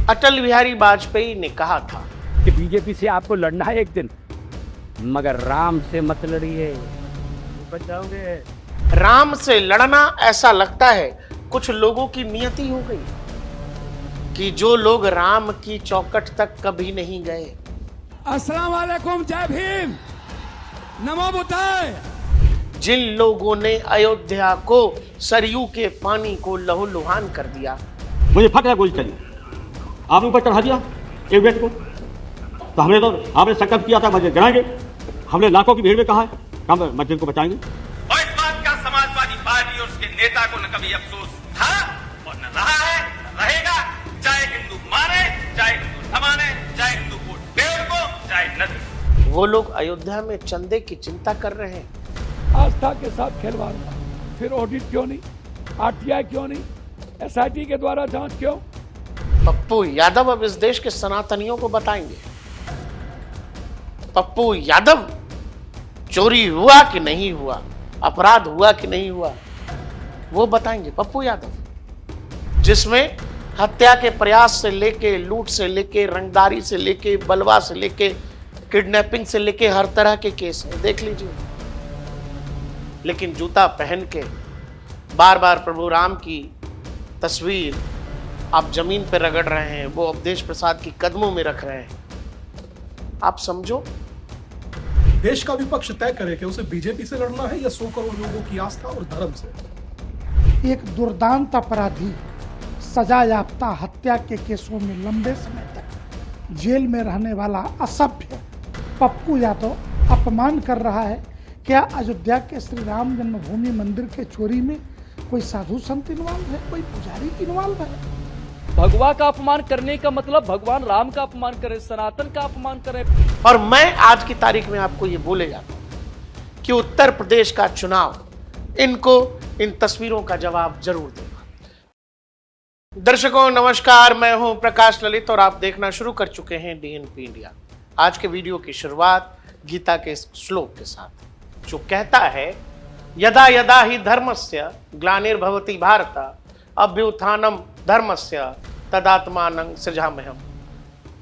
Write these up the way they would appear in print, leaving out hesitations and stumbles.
अटल बिहारी वाजपेयी ने कहा था कि बीजेपी से आपको लड़ना है एक दिन, मगर राम से मत लड़िए, बच जाओगे। राम से लड़ना ऐसा लगता है कुछ लोगों की नियति हो गई कि जो लोग राम की चौखट तक कभी नहीं गए। अस्सलाम वालेकुम, जय भीम, नमो बुद्धाय। जिन लोगों ने अयोध्या को सरयू के पानी को लहूलुहान कर दिया। मुझे फट है गोली चली, आपने ऊपर चढ़ा दिया एक व्यक्ति को, तो हमने तो आपने संकल्प किया था मस्जिद गिराएंगे। हमने लाखों की भीड़ में कहा है हम मस्जिद को बचाएंगे। और इस बात का समाजवादी पार्टी और उसके नेता को न कभी अफसोस था और न रहा है, रहेगा। चाहे हिंदू माने, चाहे हिंदू न माने, चाहे हिंदू वोट दे उनको, चाहे न दे। वो लोग अयोध्या में चंदे की चिंता कर रहे हैं। आस्था के साथ खिलवाड़, फिर ऑडिट क्यों नहीं, आरटीआई क्यों नहीं, एसआईटी के द्वारा जांच क्यों? पप्पू यादव अब इस देश के सनातनियों को बताएंगे पप्पू यादव चोरी हुआ कि नहीं हुआ, अपराध हुआ कि नहीं हुआ, वो बताएंगे पप्पू यादव, जिसमें हत्या के प्रयास से लेके, लूट से लेके, रंगदारी से लेके, बलवा से लेके, किडनैपिंग से लेके हर तरह के केस हैं, देख लीजिए। लेकिन जूता पहन के बार बार प्रभु राम की तस्वीर आप जमीन पर रगड़ रहे हैं, वो अवधेश प्रसाद की कदमों में रख रहे हैं। आप समझो, देश का विपक्ष तय करे कि उसे बीजेपी से लड़ना है या 100 करोड़ लोगों की आस्था और धर्म से। एक दुर्दांत अपराधी सजा याफ्ता हत्या के केसों में लंबे समय तक जेल में रहने वाला असभ्य पप्पू यादव अपमान कर रहा है। क्या अयोध्या के श्री राम जन्मभूमि मंदिर के चोरी में कोई साधु संत इन्वॉल्व है, कोई पुजारी इन्वॉल्व है? भगवा का अपमान करने का मतलब भगवान राम का अपमान करे, सनातन का अपमान करे। और मैं आज की तारीख में आपको ये बोले जाता हूं कि उत्तर प्रदेश का चुनाव इनको इन तस्वीरों का जवाब जरूर देगा। दर्शकों नमस्कार, मैं हूं प्रकाश ललित और आप देखना शुरू कर चुके हैं डीएनपी इंडिया। आज के वीडियो की शुरुआत गीता के श्लोक के साथ, जो कहता है यदा यदा ही धर्मस्य ग्लानिर्भवति भारत अभ्युत्थानम धर्मस्य तदात्मानं सृजाम्यहम्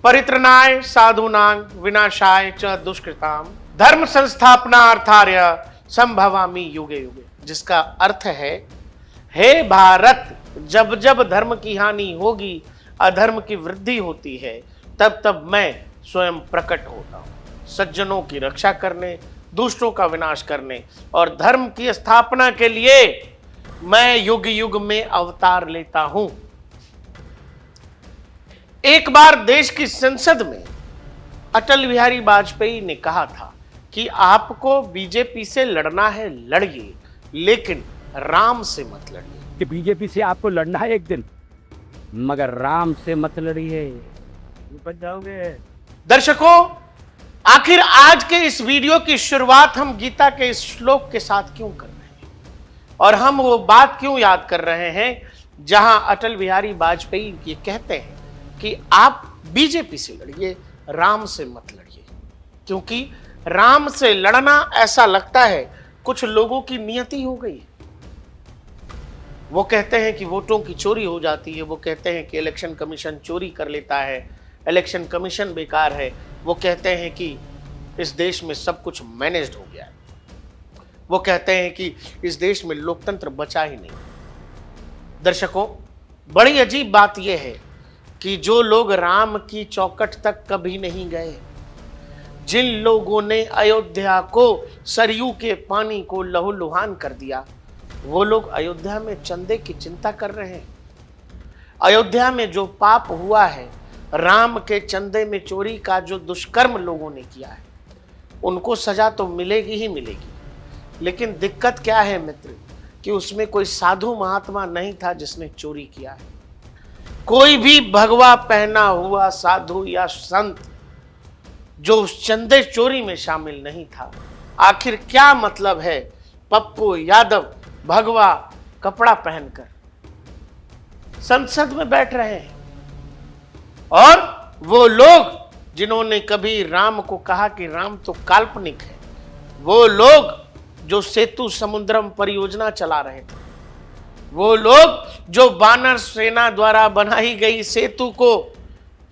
परित्रणाय साधूनां विनाशाय च दुष्कृतां धर्म संस्थापनार्थाय संभवामि युगे युगे। जिसका अर्थ है, हे भारत, जब जब धर्म की हानि होगी, अधर्म की वृद्धि होती है, तब तब मैं स्वयं प्रकट होता हूँ, सज्जनों की रक्षा करने, दुष्टों का विनाश करने और धर्म की स्थापना के लिए मैं युग युग में अवतार लेता हूं। एक बार देश की संसद में अटल बिहारी वाजपेयी ने कहा था कि आपको बीजेपी से लड़ना है लड़िए, लेकिन राम से मत लड़िए। कि बीजेपी से आपको लड़ना है एक दिन, मगर राम से मत लड़िए, बच जाओगे। दर्शकों, आखिर आज के इस वीडियो की शुरुआत हम गीता के इस श्लोक के साथ क्यों कर रहे हैं और हम वो बात क्यों याद कर रहे हैं जहां अटल बिहारी वाजपेयी ये कहते हैं कि आप बीजेपी से लड़िए, राम से मत लड़िए, क्योंकि राम से लड़ना ऐसा लगता है कुछ लोगों की नियति हो गई। वो कहते हैं कि वोटों की चोरी हो जाती है, वो कहते हैं कि इलेक्शन कमीशन चोरी कर लेता है, इलेक्शन कमीशन बेकार है, वो कहते हैं कि इस देश में सब कुछ मैनेज्ड हो गया है, वो कहते हैं कि इस देश में लोकतंत्र बचा ही नहीं। दर्शकों, बड़ी अजीब बात यह है कि जो लोग राम की चौखट तक कभी नहीं गए, जिन लोगों ने अयोध्या को सरयू के पानी को लहूलुहान कर दिया, वो लोग अयोध्या में चंदे की चिंता कर रहे हैं। अयोध्या में जो पाप हुआ है, राम के चंदे में चोरी का जो दुष्कर्म लोगों ने किया है, उनको सजा तो मिलेगी ही मिलेगी। लेकिन दिक्कत क्या है मित्र, कि उसमें कोई साधु महात्मा नहीं था जिसने चोरी किया है, कोई भी भगवा पहना हुआ साधु या संत जो उस चंदे चोरी में शामिल नहीं था। आखिर क्या मतलब है पप्पू यादव भगवा कपड़ा पहनकर संसद में बैठ रहे हैं, और वो लोग जिन्होंने कभी राम को कहा कि राम तो काल्पनिक है, वो लोग जो सेतु समुद्रम परियोजना चला रहे थे, वो लोग जो बानर सेना द्वारा बनाई गई सेतु को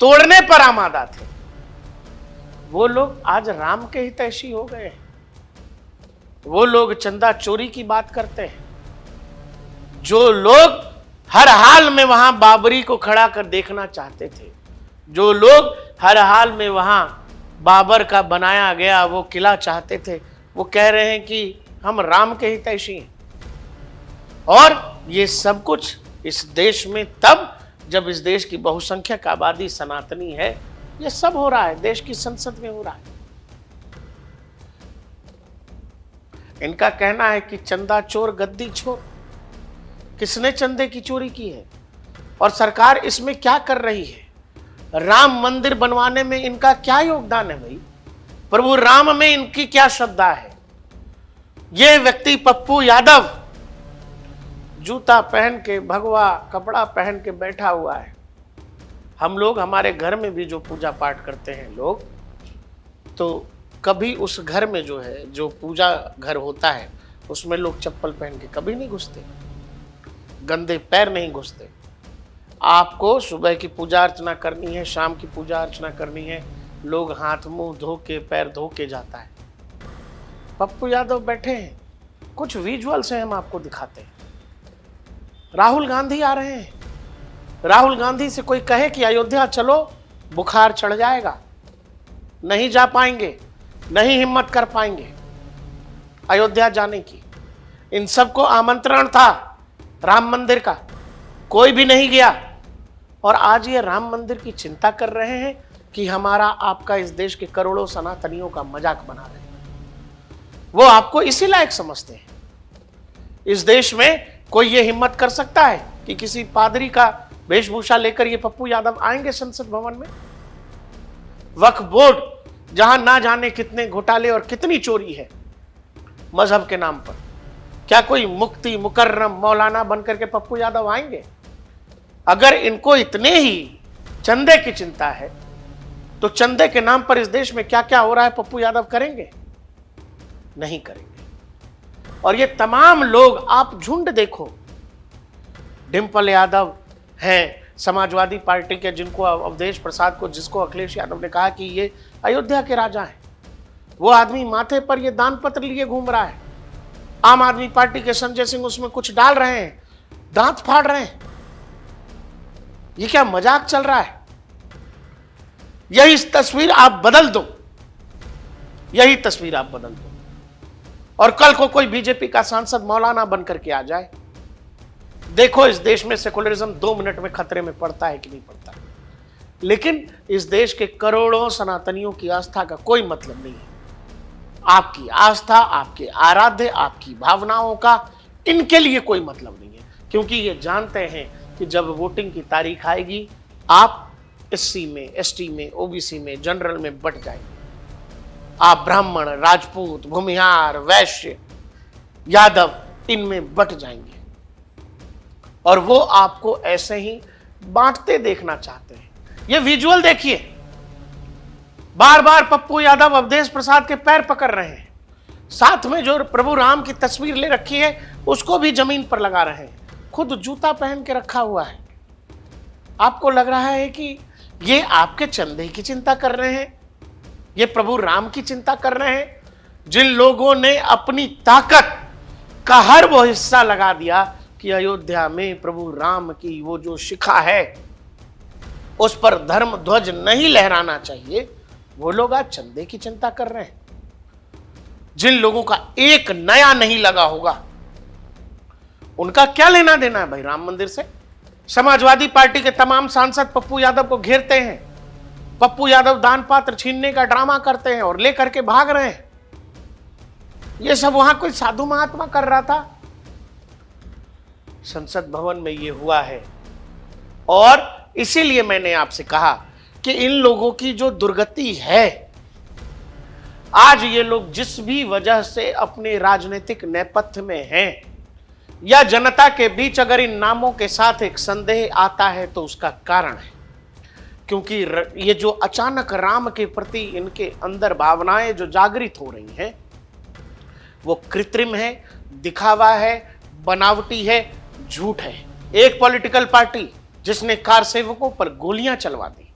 तोड़ने पर आमादा थे, वो लोग आज राम के हितैषी हो गए हैं। वो लोग चंदा चोरी की बात करते हैं। जो लोग हर हाल में वहां बाबरी को खड़ा कर देखना चाहते थे, जो लोग हर हाल में वहां बाबर का बनाया गया वो किला चाहते थे, वो कह रहे हैं कि हम राम के हितैषी हैं। और ये सब कुछ इस देश में तब जब इस देश की बहुसंख्यक आबादी सनातनी है। ये सब हो रहा है, देश की संसद में हो रहा है। इनका कहना है कि चंदा चोर गद्दी छोर। किसने चंदे की चोरी की है और सरकार इसमें क्या कर रही है? राम मंदिर बनवाने में इनका क्या योगदान है भाई? प्रभु राम में इनकी क्या श्रद्धा है? ये व्यक्ति पप्पू यादव जूता पहन के, भगवा कपड़ा पहन के बैठा हुआ है। हम लोग हमारे घर में भी जो पूजा पाठ करते हैं लोग, तो कभी उस घर में जो है, जो पूजा घर होता है, उसमें लोग चप्पल पहन के कभी नहीं घुसते, गंदे पैर नहीं घुसते। आपको सुबह की पूजा अर्चना करनी है, शाम की पूजा अर्चना करनी है, लोग हाथ मुंह धो के, पैर धो के जाता है। पप्पू यादव बैठे हैं, कुछ विजुअल्स हैं, हम आपको दिखाते हैं। राहुल गांधी आ रहे हैं। राहुल गांधी से कोई कहे कि अयोध्या चलो, बुखार चढ़ जाएगा, नहीं जा पाएंगे, नहीं हिम्मत कर पाएंगे अयोध्या जाने की। इन सबको आमंत्रण था राम मंदिर का, कोई भी नहीं गया। और आज ये राम मंदिर की चिंता कर रहे हैं कि हमारा आपका, इस देश के करोड़ों सनातनियों का मजाक बना रहे हैं। वो आपको इसी लायक समझते हैं। इस देश में कोई ये हिम्मत कर सकता है कि किसी पादरी का वेशभूषा लेकर ये पप्पू यादव आएंगे संसद भवन में? वक्फ बोर्ड, जहां ना जाने कितने घोटाले और कितनी चोरी है मजहब के नाम पर, क्या कोई मुफ्ती मुकर्रम मौलाना बनकर के पप्पू यादव आएंगे? अगर इनको इतने ही चंदे की चिंता है तो चंदे के नाम पर इस देश में क्या क्या हो रहा है पप्पू यादव करेंगे? नहीं करेंगे। और ये तमाम लोग, आप झुंड देखो, डिंपल यादव हैं समाजवादी पार्टी के, जिनको अवधेश प्रसाद को, जिसको अखिलेश यादव ने कहा कि ये अयोध्या के राजा हैं, वो आदमी माथे पर ये दान पत्र लिए घूम रहा है। आम आदमी पार्टी के संजय सिंह उसमें कुछ डाल रहे हैं, दांत फाड़ रहे हैं। ये क्या मजाक चल रहा है? यही तस्वीर आप बदल दो, यही तस्वीर आप बदल दो, और कल को कोई बीजेपी का सांसद मौलाना बनकर के आ जाए। देखो इस देश में सेकुलरिज्म 2 मिनट में खतरे में पड़ता है कि नहीं पड़ता। लेकिन इस देश के करोड़ों सनातनियों की आस्था का कोई मतलब नहीं है। आपकी आस्था, आपके आराध्य, आपकी भावनाओं का इनके लिए कोई मतलब नहीं है, क्योंकि ये जानते हैं कि जब वोटिंग की तारीख आएगी, आप एससी में, एसटी में, ओबीसी में, जनरल में बट जाएंगे। आप ब्राह्मण, राजपूत, भूमिहार, वैश्य, यादव, इनमें बट जाएंगे। और वो आपको ऐसे ही बांटते देखना चाहते हैं। ये विजुअल देखिए, बार बार पप्पू यादव अवधेश प्रसाद के पैर पकड़ रहे हैं, साथ में जो प्रभु राम की तस्वीर ले रखी है उसको भी जमीन पर लगा रहे हैं, खुद जूता पहन के रखा हुआ है। आपको लग रहा है कि ये आपके चंदे की चिंता कर रहे हैं, ये प्रभु राम की चिंता कर रहे हैं? जिन लोगों ने अपनी ताकत का हर वो हिस्सा लगा दिया कि अयोध्या में प्रभु राम की वो जो शिखा है उस पर धर्म ध्वज नहीं लहराना चाहिए, वो लोग आज चंदे की चिंता कर रहे हैं। जिन लोगों का एक नया नहीं लगा होगा, उनका क्या लेना देना है भाई राम मंदिर से? समाजवादी पार्टी के तमाम सांसद पप्पू यादव को घेरते हैं, पप्पू यादव दान पात्र छीनने का ड्रामा करते हैं और लेकर के भाग रहे हैं। ये सब वहां कोई साधु महात्मा कर रहा था? संसद भवन में ये हुआ है। और इसीलिए मैंने आपसे कहा कि इन लोगों की जो दुर्गति है, आज ये लोग जिस भी वजह से अपने राजनीतिक नेपथ्य में हैं, या जनता के बीच अगर इन नामों के साथ एक संदेह आता है तो उसका कारण है क्योंकि ये जो अचानक राम के प्रति इनके अंदर भावनाएं जो जागृत हो रही हैं, वो कृत्रिम है, दिखावा है, बनावटी है, झूठ है। एक पॉलिटिकल पार्टी जिसने कार सेवकों पर गोलियां चलवा दी,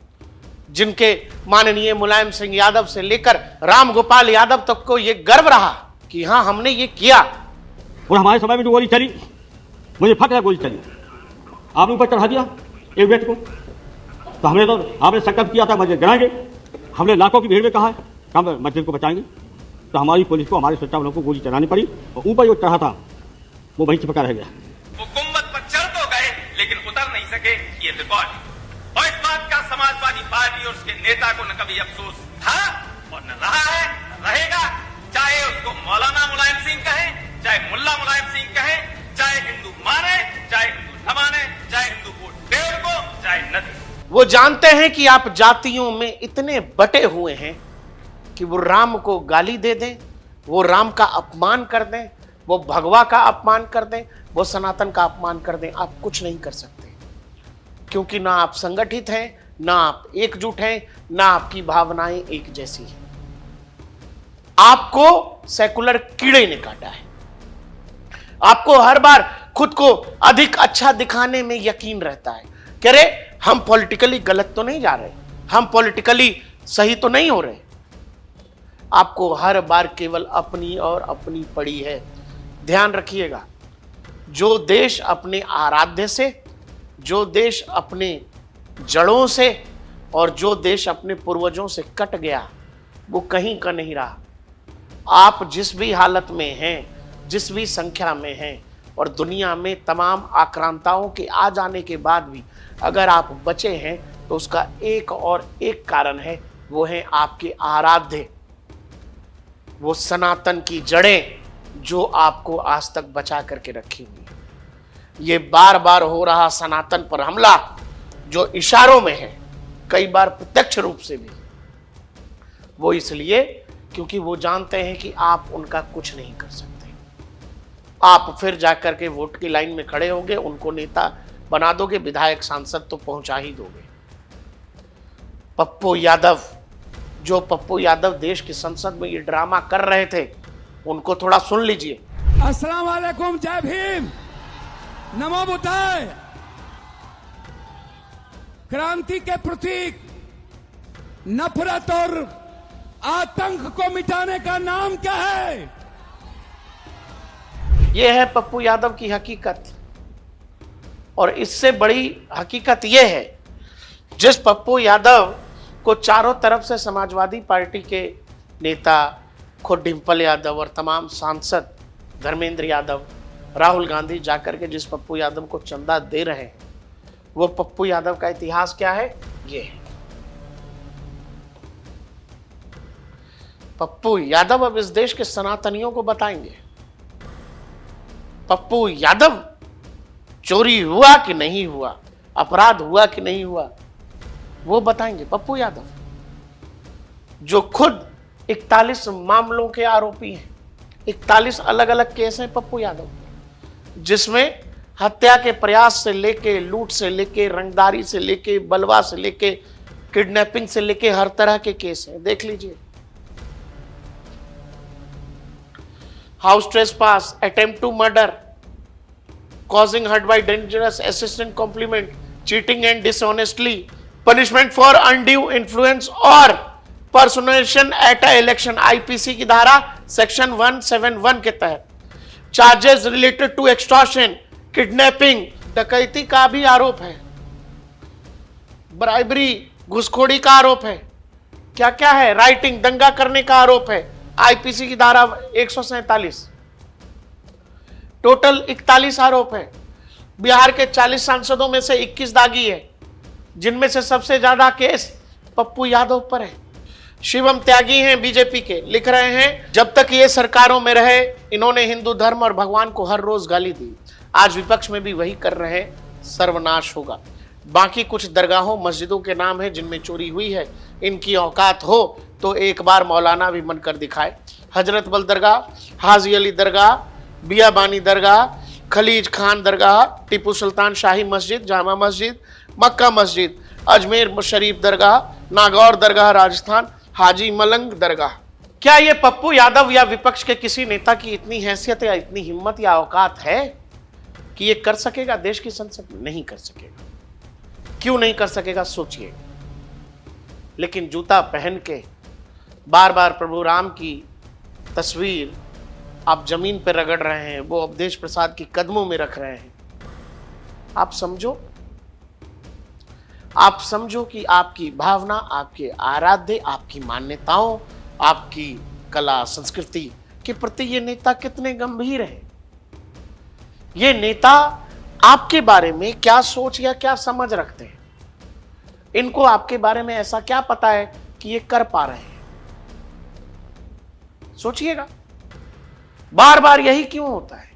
जिनके माननीय मुलायम सिंह यादव से लेकर राम गोपाल यादव तक को यह गर्व रहा कि हाँ हमने ये किया। और हमारे समय में जो गोली चली, मुझे फक्र है गोली चली, आपने ऊपर चढ़ा दिया एक व्यक्ति को, तो आपने संकल्प किया था मस्जिद गिराएंगे, हमने लाखों की भीड़ में कहा है कि हम मस्जिद को बचाएंगे, तो हमारी पुलिस को, हमारे सुरक्षा बलों को गोली चलानी पड़ी और ऊपर जो चढ़ा था वो वहीं चिपका रह गया। वो गुम्बद पर चढ़ तो गए लेकिन उतर नहीं सके, ये रिकॉर्ड। और इस बात का समाजवादी पार्टी और उसके नेता को न कभी अफसोस था और न रहा है, न रहेगा। चाहे उसको मौलाना मुलायम सिंह कहे, चाहे मुल्ला मुलायम सिंह कहे, चाहे हिंदू माने, चाहे हिंदू न माने, चाहे हिंदू वोट दे उनको, चाहे न दे। वो जानते हैं कि आप जातियों में इतने बटे हुए हैं कि वो राम को गाली दे दें, वो राम का अपमान कर दें, वो भगवा का अपमान कर दें, वो सनातन का अपमान कर दें, आप कुछ नहीं कर सकते, क्योंकि ना आप संगठित हैं, ना आप एकजुट हैं, ना आपकी भावनाएं एक जैसी हैं। आपको सेकुलर कीड़े ने काटा है। आपको हर बार खुद को अधिक अच्छा दिखाने में यकीन रहता है कि अरे हम पॉलिटिकली गलत तो नहीं जा रहे, हम पॉलिटिकली सही तो नहीं हो रहे। आपको हर बार केवल अपनी और अपनी पड़ी है। ध्यान रखिएगा, जो देश अपने आराध्य से, जो देश अपने जड़ों से और जो देश अपने पूर्वजों से कट गया, वो कहीं का नहीं रहा। आप जिस भी हालत में हैं, जिस भी संख्या में हैं और दुनिया में तमाम आक्रांताओं के आ जाने के बाद भी अगर आप बचे हैं तो उसका एक और एक कारण है, वो है आपके आराध्य, वो सनातन की जड़ें जो आपको आज तक बचा करके रखी हुई है। ये बार बार हो रहा सनातन पर हमला जो इशारों में है, कई बार प्रत्यक्ष रूप से भी, वो इसलिए क्योंकि वो जानते हैं कि आप उनका कुछ नहीं कर सकते। आप फिर जाकर के वोट की लाइन में खड़े होंगे, उनको नेता बना दोगे, विधायक सांसद तो पहुंचा ही दोगे। पप्पू यादव, जो पप्पू यादव देश की संसद में ये ड्रामा कर रहे थे, उनको थोड़ा सुन लीजिए। अस्सलाम वालेकुम, जय भीम, नमो बुद्धाय। क्रांति के प्रतीक नफरत और आतंक को मिटाने का नाम क्या है? यह है पप्पू यादव की हकीकत। और इससे बड़ी हकीकत यह है, जिस पप्पू यादव को चारों तरफ से समाजवादी पार्टी के नेता, खुद डिंपल यादव और तमाम सांसद, धर्मेंद्र यादव, राहुल गांधी जाकर के जिस पप्पू यादव को चंदा दे रहे हैं, वो पप्पू यादव का इतिहास क्या है? ये है। पप्पू यादव अब इस देश के सनातनियों को बताएंगे, पप्पू यादव चोरी हुआ कि नहीं हुआ, अपराध हुआ कि नहीं हुआ, वो बताएंगे। पप्पू यादव जो खुद 41 मामलों के आरोपी हैं, 41 अलग अलग केस हैं पप्पू यादव, जिसमें हत्या के प्रयास से लेके, लूट से लेके, रंगदारी से लेके, बलवा से लेके, किडनैपिंग से लेके हर तरह के केस हैं। देख लीजिए, house trespass, attempt to murder, causing hurt by dangerous assistant compliment, cheating and dishonestly, punishment for undue influence और personation at a election, IPC की धारा सेक्शन 171 के तहत charges related to extortion, kidnapping, डकैती का भी आरोप है, ब्राइबरी, घुसखोरी का आरोप है, क्या क्या है, राइटिंग, दंगा करने का आरोप है, आईपीसी की धारा 147। टोटल 41 आरोप है। बिहार के 40 सांसदों में से 21 दागी है, जिनमें से सबसे ज्यादा केस पप्पू यादव पर है। शिवम त्यागी हैं बीजेपी के, लिख रहे हैं, जब तक ये सरकारों में रहे इन्होंने हिंदू धर्म और भगवान को हर रोज गाली दी, आज विपक्ष में भी वही कर रहे हैं, सर्वनाश होगा। बाकी कुछ दरगाहों, मस्जिदों के नाम है जिनमें चोरी हुई है, इनकी औकात हो तो एक बार मौलाना भी बनकर दिखाए। हजरत बल दरगाह, हाजी अली दरगाह, बियाबानी दरगाह, खलीज खान दरगाह, टीपू सुल्तान शाही मस्जिद, जामा मस्जिद, मक्का मस्जिद, अजमेर शरीफ दरगाह, नागौर दरगाह राजस्थान, हाजी मलंग दरगाह। क्या ये पप्पू यादव या विपक्ष के किसी नेता की इतनी हैसियत या इतनी हिम्मत या औकात है कि ये कर सकेगा देश की संसद में? नहीं कर सकेगा। क्यों नहीं कर सकेगा? सोचिए। लेकिन जूता पहन के बार बार प्रभु राम की तस्वीर आप जमीन पर रगड़ रहे हैं, वो अवधेश प्रसाद की कदमों में रख रहे हैं। आप समझो कि आपकी भावना, आपके आराध्य, आपकी मान्यताओं, आपकी कला संस्कृति के प्रति ये नेता कितने गंभीर हैं। ये नेता आपके बारे में क्या सोच या क्या समझ रखते हैं? इनको आपके बारे में ऐसा क्या पता है कि ये कर पा रहे हैं? सोचिएगा, बार बार यही क्यों होता है?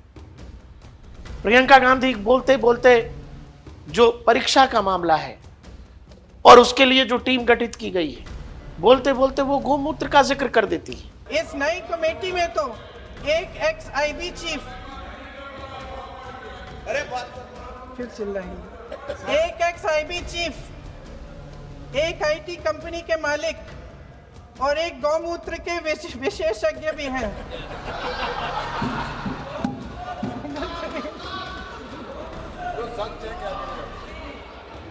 प्रियंका गांधी बोलते बोलते जो परीक्षा का मामला है और उसके लिए जो टीम गठित की गई है, बोलते बोलते वो गोमूत्र का जिक्र कर देती है। इस नई कमेटी में तो एक एक्स आईबी चीफ, फिर चिल्ला रही है, एक एक्स आईबी चीफ, एक आईटी कंपनी के मालिक और एक गौमूत्र के विशेषज्ञ भी हैं।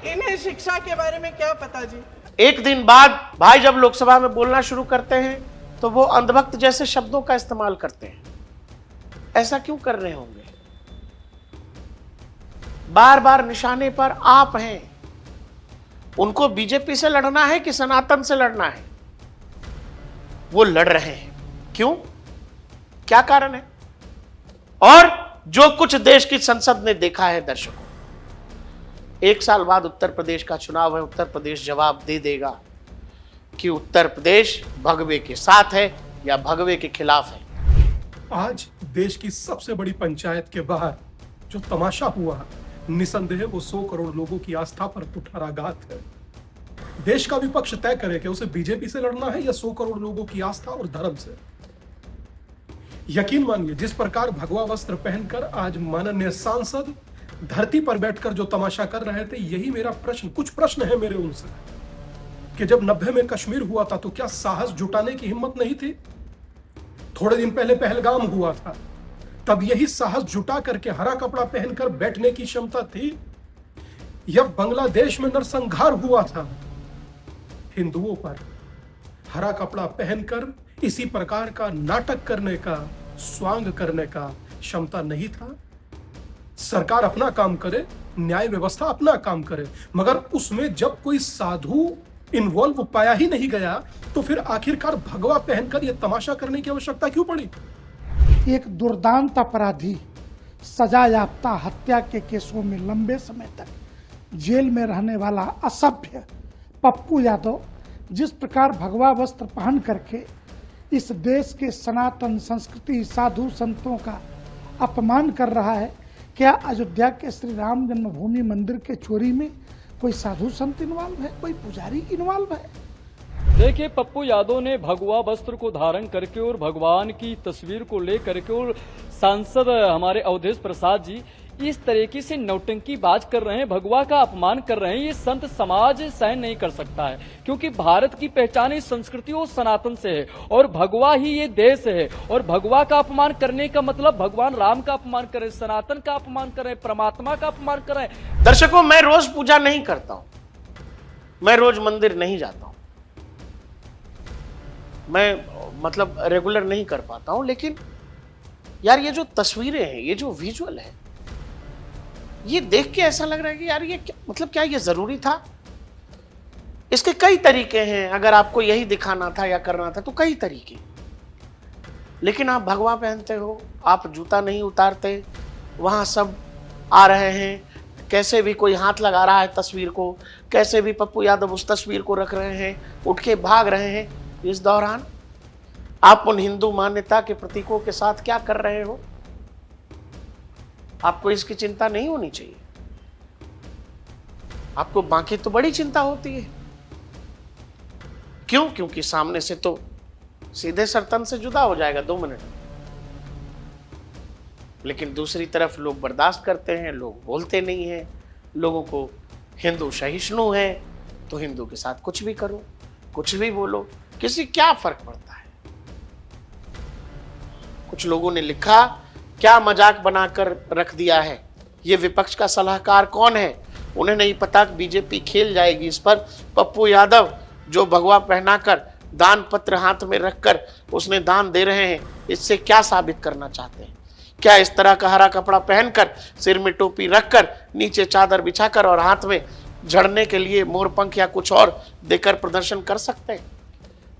इन्हें शिक्षा के बारे में क्या पता जी? एक दिन बाद भाई जब लोकसभा में बोलना शुरू करते हैं तो वो अंधभक्त जैसे शब्दों का इस्तेमाल करते हैं। ऐसा क्यों कर रहे होंगे? बार बार निशाने पर आप हैं। उनको बीजेपी से लड़ना है कि सनातन से लड़ना है? वो लड़ रहे हैं। क्यों? क्या कारण है? और जो कुछ देश की संसद ने देखा है दर्शकों, 1 साल बाद उत्तर प्रदेश का चुनाव है। उत्तर प्रदेश जवाब दे देगा कि उत्तर प्रदेश भगवे के साथ है या भगवे के खिलाफ है। आज देश की सबसे बड़ी पंचायत के बाहर जो तमाशा हुआ, निसंदेह वो 100 करोड़ लोगों की आस्था पर कुठाराघात है। देश का विपक्ष तय करे कि उसे बीजेपी से लड़ना है या 100 करोड़ लोगों की आस्था और धर्म से। यकीन मानिए, जिस प्रकार भगवा वस्त्र पहनकर आज माननीय सांसद धरती पर बैठकर जो तमाशा कर रहे थे, यही मेरा प्रश्न, कुछ प्रश्न है मेरे उनसे कि जब 90 में कश्मीर हुआ था तो क्या साहस जुटाने की हिम्मत नहीं थी? थोड़े दिन पहले पहलगाम हुआ था, तब यही साहस जुटा करके हरा कपड़ा पहनकर बैठने की क्षमता थी? जब बांग्लादेश में नरसंहार हुआ था हिंदुओं पर, हरा कपड़ा पहनकर इसी प्रकार का नाटक करने का, स्वांग करने का क्षमता नहीं था? सरकार अपना काम करे, न्याय व्यवस्था अपना काम करे, मगर उसमें जब कोई साधु इन्वॉल्व पाया ही नहीं गया तो फिर आखिरकार भगवा पहनकर यह तमाशा करने की आवश्यकता क्यों पड़ी? एक दुर्दांत अपराधी सजा याफ्ता हत्या के केसों में लंबे समय तक जेल में रहने वाला असभ्य पप्पू यादव जिस प्रकार भगवा वस्त्र पहन करके इस देश के सनातन संस्कृति, साधु संतों का अपमान कर रहा है, क्या अयोध्या के श्री राम जन्मभूमि मंदिर के चोरी में कोई साधु संत इन्वॉल्व है, कोई पुजारी इन्वॉल्व है? देखिए, पप्पू यादव ने भगवा वस्त्र को धारण करके और भगवान की तस्वीर को लेकर के और सांसद हमारे अवधेश प्रसाद जी इस तरीके से नौटंकीबाज कर रहे हैं, भगवा का अपमान कर रहे हैं। ये संत समाज सहन नहीं कर सकता है, क्योंकि भारत की पहचान इस संस्कृति और सनातन से है और भगवा ही ये देश है। और भगवा का अपमान करने का मतलब भगवान राम का अपमान करें, सनातन का अपमान करें, परमात्मा का अपमान करें। दर्शकों, मैं रोज पूजा नहीं करता हूं, मैं रोज मंदिर नहीं जाता हूं, मैं मतलब रेगुलर नहीं कर पाता हूं, लेकिन यार ये जो तस्वीरें हैं, ये जो विजुअल है, ये देख के ऐसा लग रहा है कि यार ये क्या ये जरूरी था? इसके कई तरीके हैं, अगर आपको यही दिखाना था या करना था तो कई तरीके, लेकिन आप भगवा पहनते हो, आप जूता नहीं उतारते, वहां सब आ रहे हैं, कैसे भी कोई हाथ लगा रहा है तस्वीर को, कैसे भी पप्पू यादव उस तस्वीर को रख रहे हैं, उठ के भाग रहे हैं। इस दौरान आप उन हिंदू मान्यता के प्रतीकों के साथ क्या कर रहे हो? आपको इसकी चिंता नहीं होनी चाहिए। आपको बाकी तो बड़ी चिंता होती है। क्यों? क्योंकि सामने से तो सीधे सरतन से जुदा हो जाएगा 2 मिनट, लेकिन दूसरी तरफ लोग बर्दाश्त करते हैं, लोग बोलते नहीं हैं। लोगों को हिंदू सहिष्णु है तो हिंदू के साथ कुछ भी करो, कुछ भी बोलो, किसी क्या फर्क पड़ता है? कुछ लोगों ने लिखा, क्या मजाक बनाकर रख दिया है, ये विपक्ष का सलाहकार कौन है? उन्हें नहीं पता कि बीजेपी खेल जाएगी इस पर। पप्पू यादव जो भगवा पहनाकर दान पत्र हाथ में रखकर उसने दान दे रहे हैं, इससे क्या साबित करना चाहते हैं? क्या इस तरह का हरा कपड़ा पहनकर, सिर में टोपी रखकर, नीचे चादर बिछाकर और हाथ में झड़ने के लिए मोरपंख या कुछ और देकर प्रदर्शन कर सकते हैं?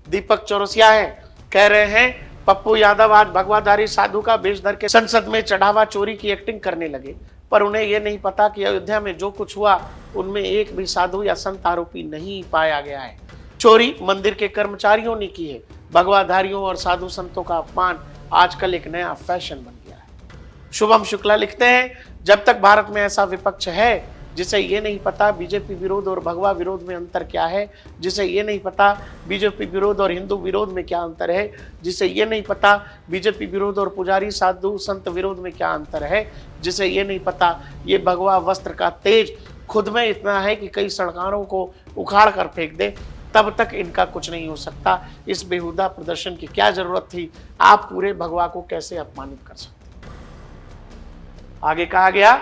दीपक चौरसिया है, कह रहे हैं पप्पू यादव आज भगवाधारी साधु का वेश धर के संसद में चढ़ावा चोरी की एक्टिंग करने लगे, पर उन्हें यह नहीं पता कि अयोध्या में जो कुछ हुआ उनमें एक भी साधु या संत आरोपी नहीं पाया गया है। चोरी मंदिर के कर्मचारियों ने की है। भगवाधारियों और साधु संतों का अपमान आजकल एक नया फैशन बन गया है। शुभम शुक्ला लिखते हैं, जब तक भारत में ऐसा विपक्ष है जिसे ये नहीं पता बीजेपी विरोध और भगवा विरोध में अंतर क्या है, जिसे ये नहीं पता बीजेपी विरोध और हिंदू विरोध में क्या अंतर है, जिसे ये नहीं पता बीजेपी विरोध और पुजारी साधु संत विरोध में क्या अंतर है, जिसे ये नहीं पता ये भगवा वस्त्र का तेज खुद में इतना है कि कई सड़कों को उखाड़ कर फेंक दे, तब तक इनका कुछ नहीं हो सकता। इस बेहुदा प्रदर्शन की क्या जरूरत थी? आप पूरे भगवा को कैसे अपमानित कर सकते? आगे कहा गया,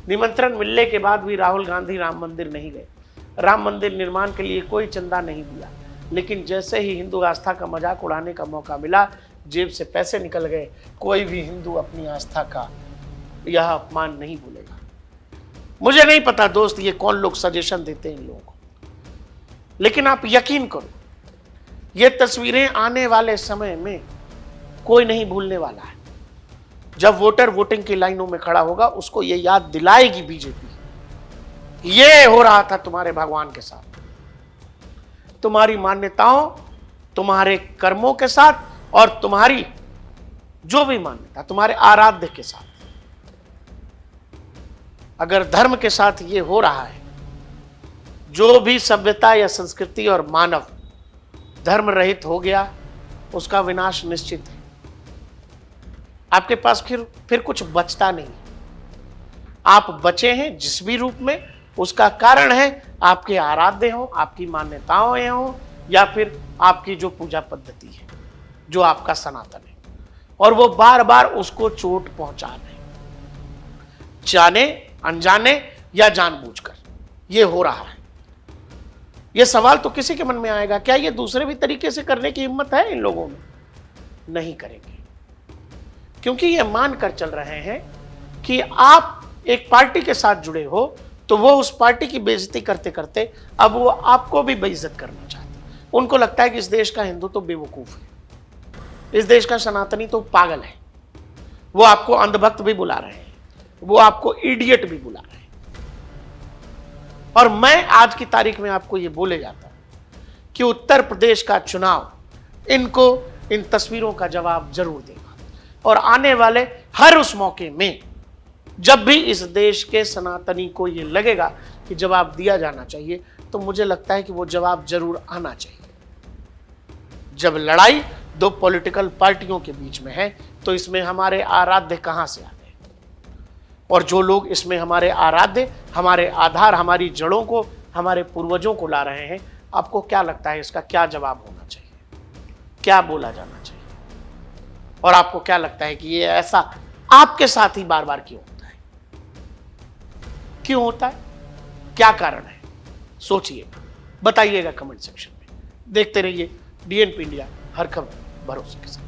निमंत्रण मिलने के बाद भी राहुल गांधी राम मंदिर नहीं गए। राम मंदिर निर्माण के लिए कोई चंदा नहीं दिया, लेकिन जैसे ही हिंदू आस्था का मजाक उड़ाने का मौका मिला, जेब से पैसे निकल गए। कोई भी हिंदू अपनी आस्था का यह अपमान नहीं भूलेगा। मुझे नहीं पता दोस्त ये कौन लोग सजेशन देते हैं इन लोगों को, लेकिन आप यकीन करो ये तस्वीरें आने वाले समय में कोई नहीं भूलने वाला है। जब वोटर वोटिंग की लाइनों में खड़ा होगा उसको ये याद दिलाएगी बीजेपी, ये हो रहा था तुम्हारे भगवान के साथ, तुम्हारी मान्यताओं, तुम्हारे कर्मों के साथ और तुम्हारी जो भी मान्यता तुम्हारे आराध्य के साथ। अगर धर्म के साथ ये हो रहा है, जो भी सभ्यता या संस्कृति और मानव धर्म रहित हो गया उसका विनाश निश्चित है। आपके पास फिर कुछ बचता नहीं। आप बचे हैं जिस भी रूप में, उसका कारण है आपके आराध्य हो, आपकी मान्यताएं हो, या फिर आपकी जो पूजा पद्धति है, जो आपका सनातन है, और वो बार बार उसको चोट पहुंचा रहे, जाने अनजाने या जानबूझकर ये हो रहा है। ये सवाल तो किसी के मन में आएगा, क्या ये दूसरे भी तरीके से करने की हिम्मत है इन लोगों में? नहीं करेंगे, क्योंकि ये मानकर चल रहे हैं कि आप एक पार्टी के साथ जुड़े हो तो वो उस पार्टी की बेइज्जती करते करते अब वो आपको भी बेइज्जत करना चाहते। उनको लगता है कि इस देश का हिंदू तो बेवकूफ है, इस देश का सनातनी तो पागल है। वो आपको अंधभक्त भी बुला रहे हैं, वो आपको इडियट भी बुला रहे हैं। और मैं आज की तारीख में आपको ये बोले जाता हूं कि उत्तर प्रदेश का चुनाव इनको इन तस्वीरों का जवाब जरूर देगा, और आने वाले हर उस मौके में जब भी इस देश के सनातनी को ये लगेगा कि जवाब दिया जाना चाहिए, तो मुझे लगता है कि वो जवाब जरूर आना चाहिए। जब लड़ाई दो पॉलिटिकल पार्टियों के बीच में है तो इसमें हमारे आराध्य कहां से आ गए? और जो लोग इसमें हमारे आराध्य, हमारे आधार, हमारी जड़ों को, हमारे पूर्वजों को ला रहे हैं, आपको क्या लगता है इसका क्या जवाब होना चाहिए? क्या बोला जाना चाहिए? और आपको क्या लगता है कि ये ऐसा आपके साथ ही बार बार क्यों होता है? क्यों होता है? क्या कारण है? सोचिएगा, बताइएगा कमेंट सेक्शन में। देखते रहिए DNP इंडिया, हर खबर भरोसे के साथ।